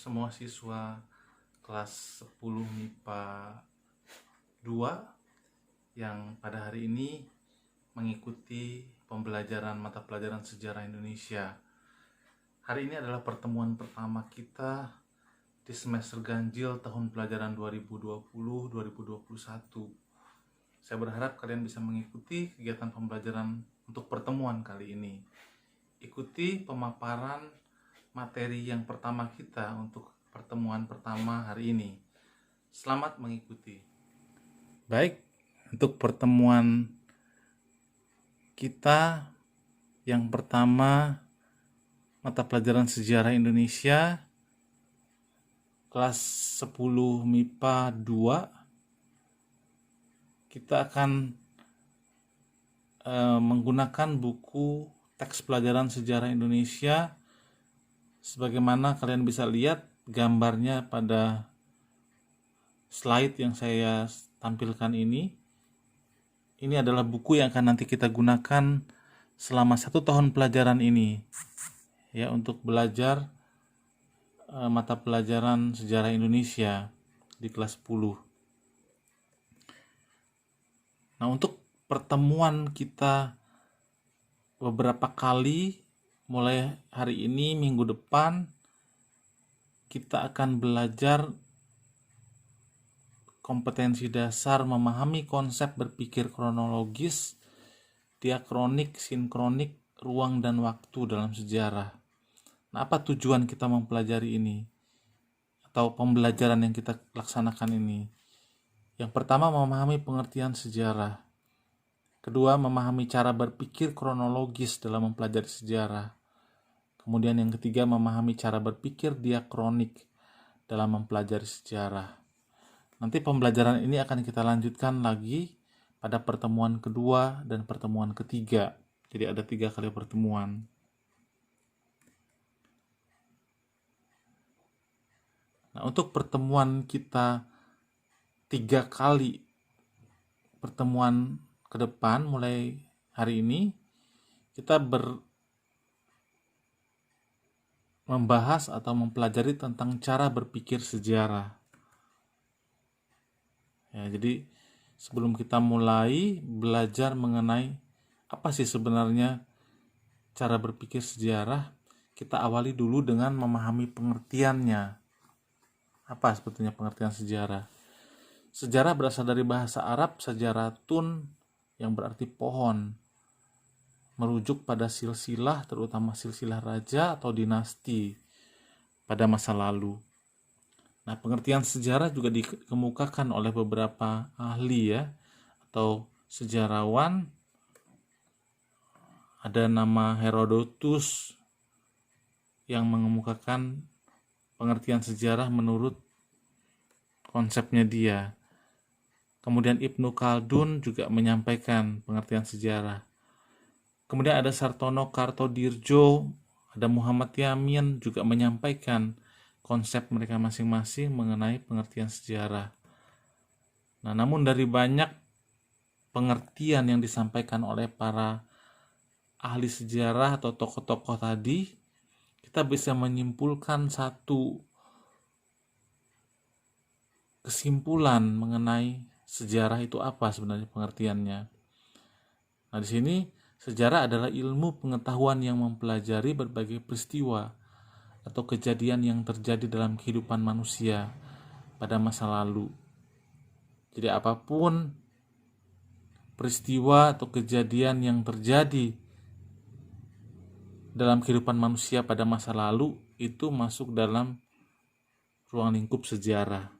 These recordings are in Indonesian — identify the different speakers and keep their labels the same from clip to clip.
Speaker 1: semua siswa kelas 10 MIPA 2 yang pada hari ini mengikuti pembelajaran mata pelajaran sejarah Indonesia. Hari ini adalah pertemuan pertama kita di semester ganjil tahun pelajaran 2020-2021. Saya berharap kalian bisa mengikuti kegiatan pembelajaran untuk pertemuan kali ini. Ikuti pemaparan materi yang pertama kita untuk pertemuan pertama hari ini. Selamat mengikuti. Baik, untuk pertemuan kita yang pertama mata pelajaran sejarah Indonesia kelas 10 MIPA 2, kita akan menggunakan buku teks pelajaran sejarah Indonesia sebagaimana kalian bisa lihat gambarnya pada slide yang saya tampilkan ini. Ini adalah buku yang akan nanti kita gunakan selama 1 tahun pelajaran ini, ya, untuk belajar mata pelajaran sejarah Indonesia di kelas 10. Nah, untuk pertemuan kita beberapa kali, mulai hari ini, minggu depan, kita akan belajar kompetensi dasar memahami konsep berpikir kronologis, diakronik, sinkronik, ruang dan waktu dalam sejarah. Nah, apa tujuan kita mempelajari ini? Atau pembelajaran yang kita laksanakan ini? Yang pertama, memahami pengertian sejarah. Kedua, memahami cara berpikir kronologis dalam mempelajari sejarah. Kemudian yang ketiga, memahami cara berpikir diakronik dalam mempelajari sejarah. Nanti pembelajaran ini akan kita lanjutkan lagi pada pertemuan kedua dan pertemuan ketiga. Jadi ada 3 kali pertemuan. Nah, untuk pertemuan kita 3 kali pertemuan ke depan mulai hari ini, kita membahas atau mempelajari tentang cara berpikir sejarah. Ya, jadi sebelum kita mulai belajar mengenai apa sih sebenarnya cara berpikir sejarah, kita awali dulu dengan memahami pengertiannya. Apa sebetulnya pengertian sejarah? Sejarah berasal dari bahasa Arab sajaratun yang berarti pohon, merujuk pada silsilah, terutama silsilah raja atau dinasti pada masa lalu. Nah, pengertian sejarah juga dikemukakan oleh beberapa ahli, ya, atau sejarawan. Ada nama Herodotus yang mengemukakan pengertian sejarah menurut konsepnya dia. Kemudian Ibnu Khaldun juga menyampaikan pengertian sejarah. Kemudian ada Sartono Kartodirjo, ada Muhammad Yamin juga menyampaikan konsep mereka masing-masing mengenai pengertian sejarah. Nah, namun dari banyak pengertian yang disampaikan oleh para ahli sejarah atau tokoh-tokoh tadi, kita bisa menyimpulkan satu kesimpulan mengenai sejarah itu apa sebenarnya pengertiannya. Nah, di sini sejarah adalah ilmu pengetahuan yang mempelajari berbagai peristiwa atau kejadian yang terjadi dalam kehidupan manusia pada masa lalu. Jadi apapun peristiwa atau kejadian yang terjadi dalam kehidupan manusia pada masa lalu itu masuk dalam ruang lingkup sejarah.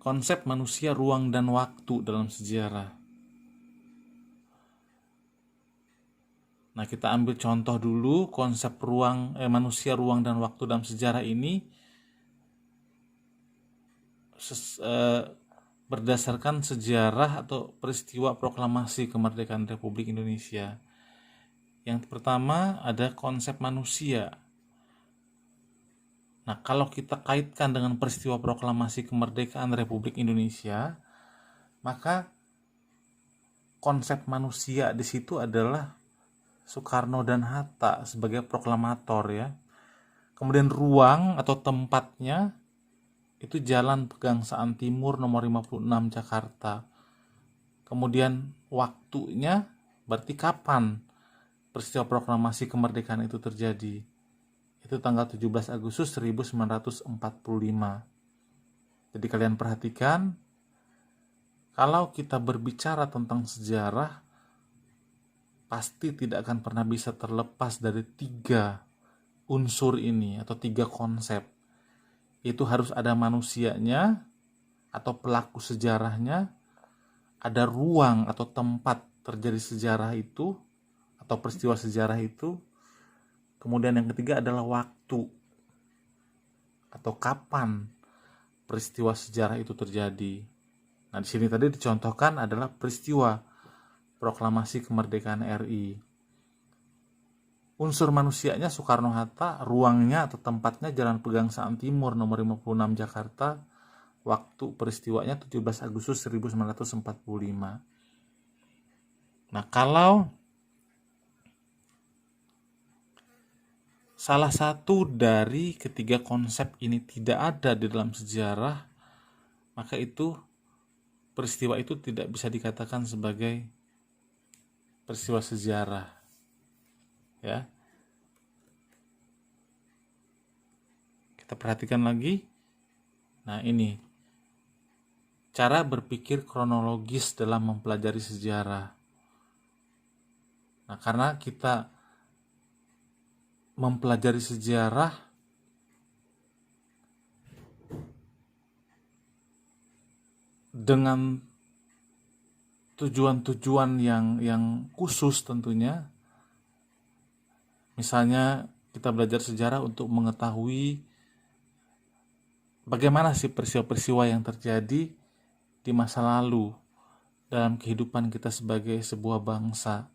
Speaker 1: Konsep manusia, ruang, dan waktu dalam sejarah. Nah, kita ambil contoh dulu konsep manusia, ruang, dan waktu dalam sejarah ini berdasarkan sejarah atau peristiwa proklamasi kemerdekaan Republik Indonesia. Yang pertama ada konsep manusia. Nah, kalau kita kaitkan dengan peristiwa proklamasi kemerdekaan Republik Indonesia, maka konsep manusia di situ adalah Soekarno dan Hatta sebagai proklamator ya. Kemudian ruang atau tempatnya itu Jalan Pegangsaan Timur nomor 56 Jakarta. Kemudian waktunya berarti kapan peristiwa proklamasi kemerdekaan itu terjadi. Itu tanggal 17 Agustus 1945. Jadi kalian perhatikan, kalau kita berbicara tentang sejarah, pasti tidak akan pernah bisa terlepas dari 3 unsur ini atau 3 konsep. Itu harus ada manusianya atau pelaku sejarahnya, ada ruang atau tempat terjadi sejarah itu atau peristiwa sejarah itu, kemudian yang ketiga adalah waktu atau kapan peristiwa sejarah itu terjadi. Nah, di sini tadi dicontohkan adalah peristiwa proklamasi kemerdekaan RI. Unsur manusianya Soekarno-Hatta, ruangnya atau tempatnya Jalan Pegangsaan Timur nomor 56 Jakarta, waktu peristiwanya 17 Agustus 1945. Nah, kalau salah satu dari ketiga konsep ini tidak ada di dalam sejarah, maka itu peristiwa itu tidak bisa dikatakan sebagai peristiwa sejarah. Ya. Kita perhatikan lagi. Nah, ini cara berpikir kronologis dalam mempelajari sejarah. Nah, karena kita mempelajari sejarah dengan tujuan-tujuan yang khusus tentunya. Misalnya kita belajar sejarah untuk mengetahui bagaimana sih peristiwa-peristiwa yang terjadi di masa lalu dalam kehidupan kita sebagai sebuah bangsa.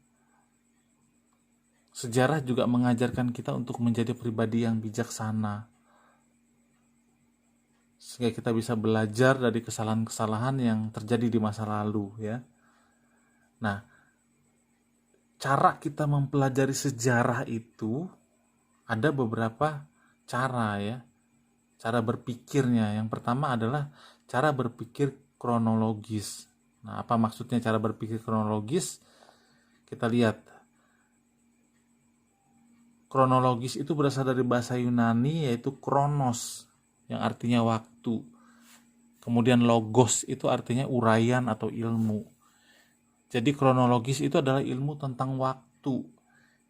Speaker 1: Sejarah juga mengajarkan kita untuk menjadi pribadi yang bijaksana, sehingga kita bisa belajar dari kesalahan-kesalahan yang terjadi di masa lalu ya. Nah, cara kita mempelajari sejarah itu ada beberapa cara ya. Cara berpikirnya. Yang pertama adalah cara berpikir kronologis. Nah, apa maksudnya cara berpikir kronologis? Kita lihat. Kronologis itu berasal dari bahasa Yunani yaitu kronos, yang artinya waktu. Kemudian logos itu artinya uraian atau ilmu. Jadi kronologis itu adalah ilmu tentang waktu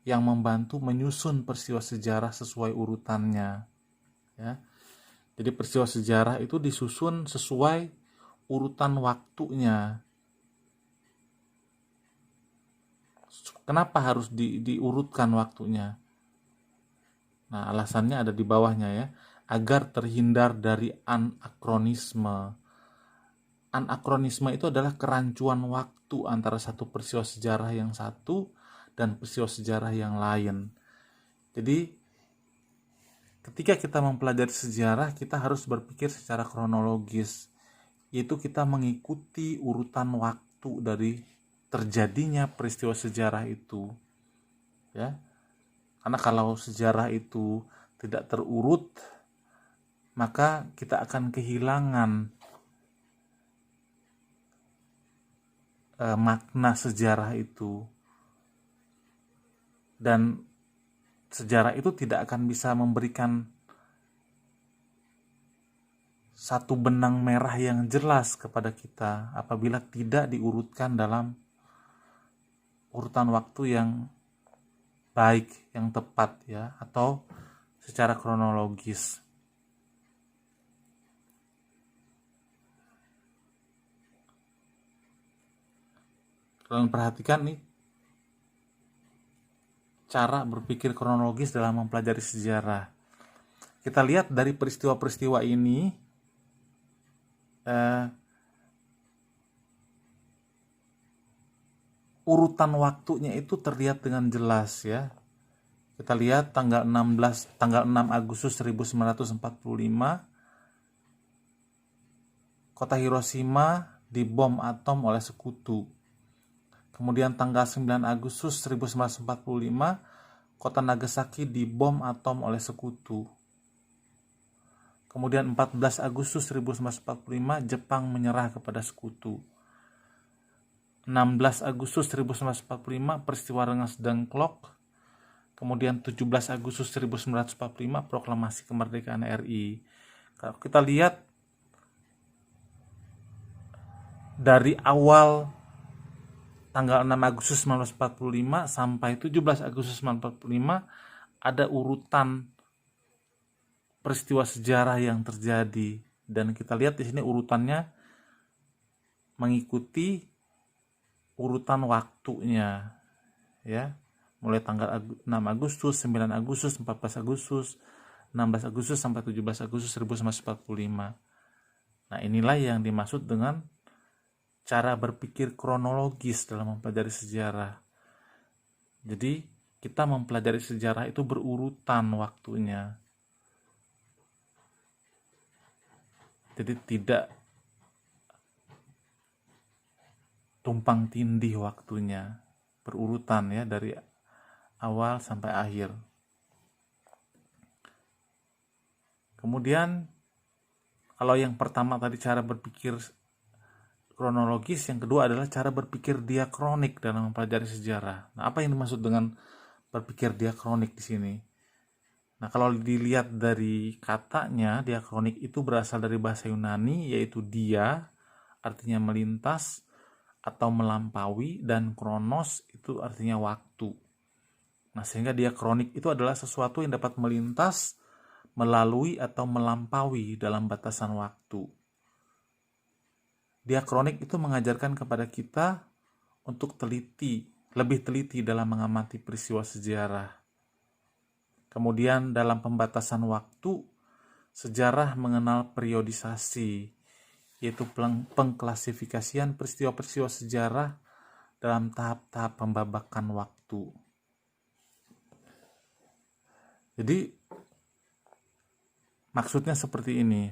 Speaker 1: yang membantu menyusun peristiwa sejarah sesuai urutannya. Ya. Jadi peristiwa sejarah itu disusun sesuai urutan waktunya. Kenapa harus diurutkan waktunya? Nah, alasannya ada di bawahnya ya. Agar terhindar dari anakronisme. Anakronisme itu adalah kerancuan waktu antara satu peristiwa sejarah yang satu dan peristiwa sejarah yang lain. Jadi ketika kita mempelajari sejarah, kita harus berpikir secara kronologis, yaitu kita mengikuti urutan waktu dari terjadinya peristiwa sejarah itu. Ya. Karena kalau sejarah itu tidak terurut, maka kita akan kehilangan makna sejarah itu. Dan sejarah itu tidak akan bisa memberikan satu benang merah yang jelas kepada kita apabila tidak diurutkan dalam urutan waktu yang baik, yang tepat ya, atau secara kronologis. Kalian perhatikan nih cara berpikir kronologis dalam mempelajari sejarah. Kita lihat dari peristiwa-peristiwa ini, urutan waktunya itu terlihat dengan jelas ya. Kita lihat tanggal 6 Agustus 1945, kota Hiroshima dibom atom oleh sekutu. Kemudian tanggal 9 Agustus 1945, kota Nagasaki dibom atom oleh sekutu. Kemudian 14 Agustus 1945, Jepang menyerah kepada sekutu. 16 Agustus 1945, peristiwa Rengas Dengklok. Kemudian 17 Agustus 1945, proklamasi kemerdekaan RI. Kalau kita lihat dari awal tanggal 6 Agustus 1945 sampai 17 Agustus 1945, ada urutan peristiwa sejarah yang terjadi, dan kita lihat di sini urutannya mengikuti urutan waktunya, ya. Mulai tanggal 6 Agustus, 9 Agustus, 14 Agustus, 16 Agustus sampai 17 Agustus 1945. Nah, inilah yang dimaksud dengan cara berpikir kronologis dalam mempelajari sejarah. Jadi, kita mempelajari sejarah itu berurutan waktunya. Jadi tidak tumpang tindih waktunya, berurutan ya, dari awal sampai akhir. Kemudian kalau yang pertama tadi cara berpikir kronologis, yang kedua adalah cara berpikir diakronik dalam mempelajari sejarah. Nah, apa yang dimaksud dengan berpikir diakronik di sini? Nah, kalau dilihat dari katanya, diakronik itu berasal dari bahasa Yunani, yaitu dia, artinya melintas atau melampaui, dan kronos itu artinya waktu. Nah, sehingga diakronik itu adalah sesuatu yang dapat melintas, melalui, atau melampaui dalam batasan waktu. Diakronik itu mengajarkan kepada kita untuk lebih teliti dalam mengamati peristiwa sejarah. Kemudian dalam pembatasan waktu, sejarah mengenal periodisasi, yaitu pengklasifikasian peristiwa-peristiwa sejarah dalam tahap-tahap pembabakan waktu. Jadi maksudnya seperti ini.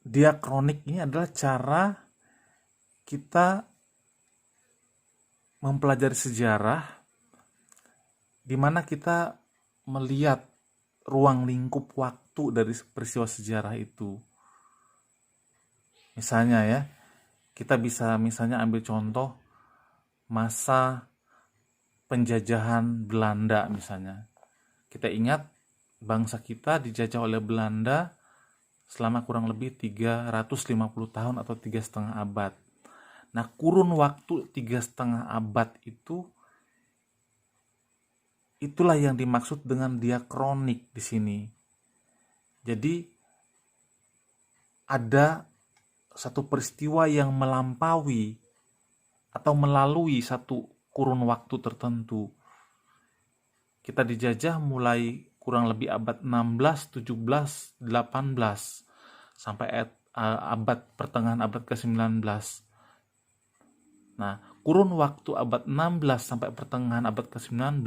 Speaker 1: Diakronik ini adalah cara kita mempelajari sejarah di mana kita melihat ruang lingkup waktu dari peristiwa sejarah itu. Misalnya ya, kita bisa misalnya ambil contoh masa penjajahan Belanda misalnya. Kita ingat bangsa kita dijajah oleh Belanda selama kurang lebih 350 tahun atau 3,5 abad. Nah, kurun waktu 3,5 abad itulah yang dimaksud dengan diakronik di sini. Jadi ada satu peristiwa yang melampaui atau melalui satu kurun waktu tertentu. Kita dijajah mulai kurang lebih abad 16, 17, 18 sampai abad pertengahan abad ke-19. Nah, kurun waktu abad 16 sampai pertengahan abad ke-19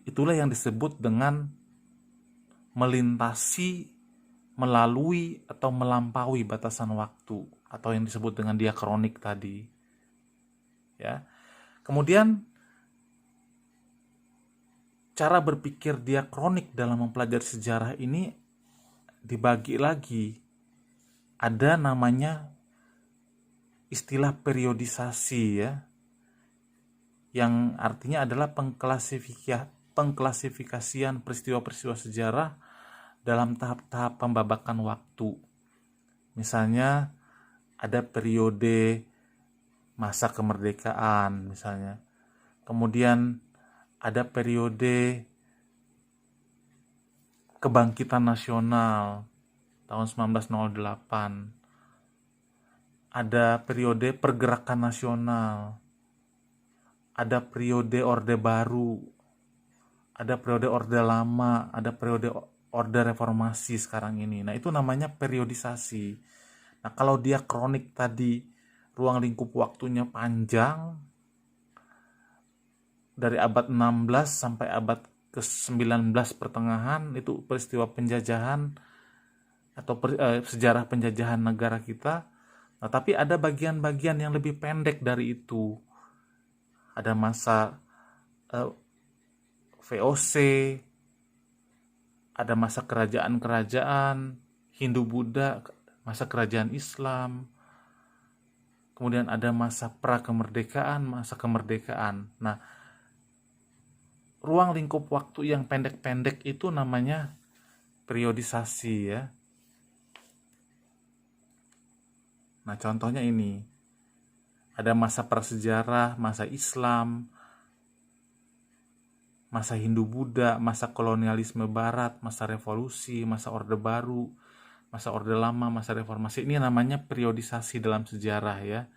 Speaker 1: itulah yang disebut dengan melintasi, melalui, atau melampaui batasan waktu, atau yang disebut dengan diakronik tadi. Ya. Kemudian cara berpikir diakronik dalam mempelajari sejarah ini dibagi lagi. Ada namanya istilah periodisasi ya, yang artinya adalah pengklasifikasian peristiwa-peristiwa sejarah dalam tahap-tahap pembabakan waktu. Misalnya ada periode masa kemerdekaan misalnya. Kemudian ada periode kebangkitan nasional tahun 1908. Ada periode pergerakan nasional. Ada periode Orde Baru. Ada periode Orde Lama, ada periode Orde Reformasi sekarang ini. Nah, itu namanya periodisasi. Nah, kalau diakronik tadi ruang lingkup waktunya panjang, dari abad 16 sampai abad ke-19 pertengahan, itu peristiwa penjajahan atau sejarah penjajahan negara kita Nah, tapi ada bagian-bagian yang lebih pendek dari itu. Ada masa VOC, ada masa kerajaan-kerajaan, Hindu-Buddha, masa kerajaan Islam, kemudian ada masa pra-kemerdekaan, masa kemerdekaan. Nah, ruang lingkup waktu yang pendek-pendek itu namanya periodisasi ya. Nah, contohnya ini. Ada masa prasejarah, masa Islam, masa Hindu-Buddha, masa kolonialisme barat, masa revolusi, masa Orde Baru, masa Orde Lama, masa reformasi. Ini namanya periodisasi dalam sejarah ya.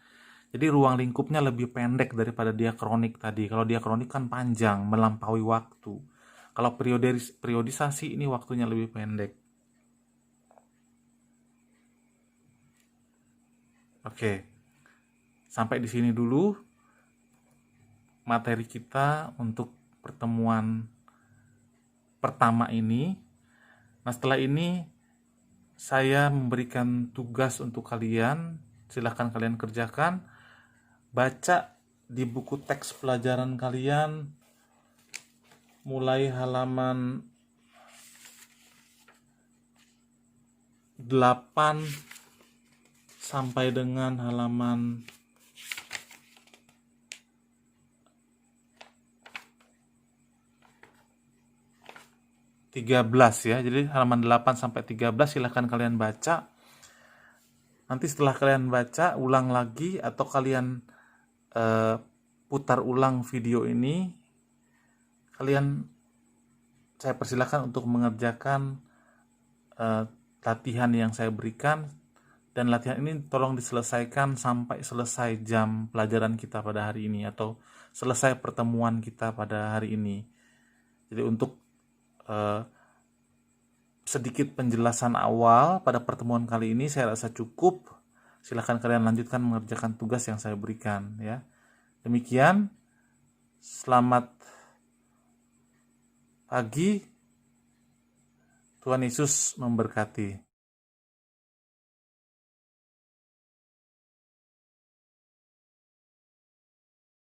Speaker 1: Jadi ruang lingkupnya lebih pendek daripada diakronik tadi. Kalau diakronik kan panjang, melampaui waktu. Kalau periodisasi ini waktunya lebih pendek. Oke. Sampai di sini dulu materi kita untuk pertemuan pertama ini. Nah, setelah ini saya memberikan tugas untuk kalian. Silahkan kalian kerjakan. Baca di buku teks pelajaran kalian mulai halaman 8 sampai dengan halaman 13 ya. Jadi halaman 8 sampai 13 silahkan kalian baca. Nanti setelah kalian baca, ulang lagi atau kalian putar ulang video ini. Saya persilahkan untuk mengerjakan latihan yang saya berikan. Dan latihan ini tolong diselesaikan sampai selesai jam pelajaran kita pada hari ini atau selesai pertemuan kita pada hari ini. Jadi untuk sedikit penjelasan awal pada pertemuan kali ini saya rasa cukup. Silahkan kalian lanjutkan mengerjakan tugas yang saya berikan ya. Demikian, selamat pagi. Tuhan Yesus memberkati.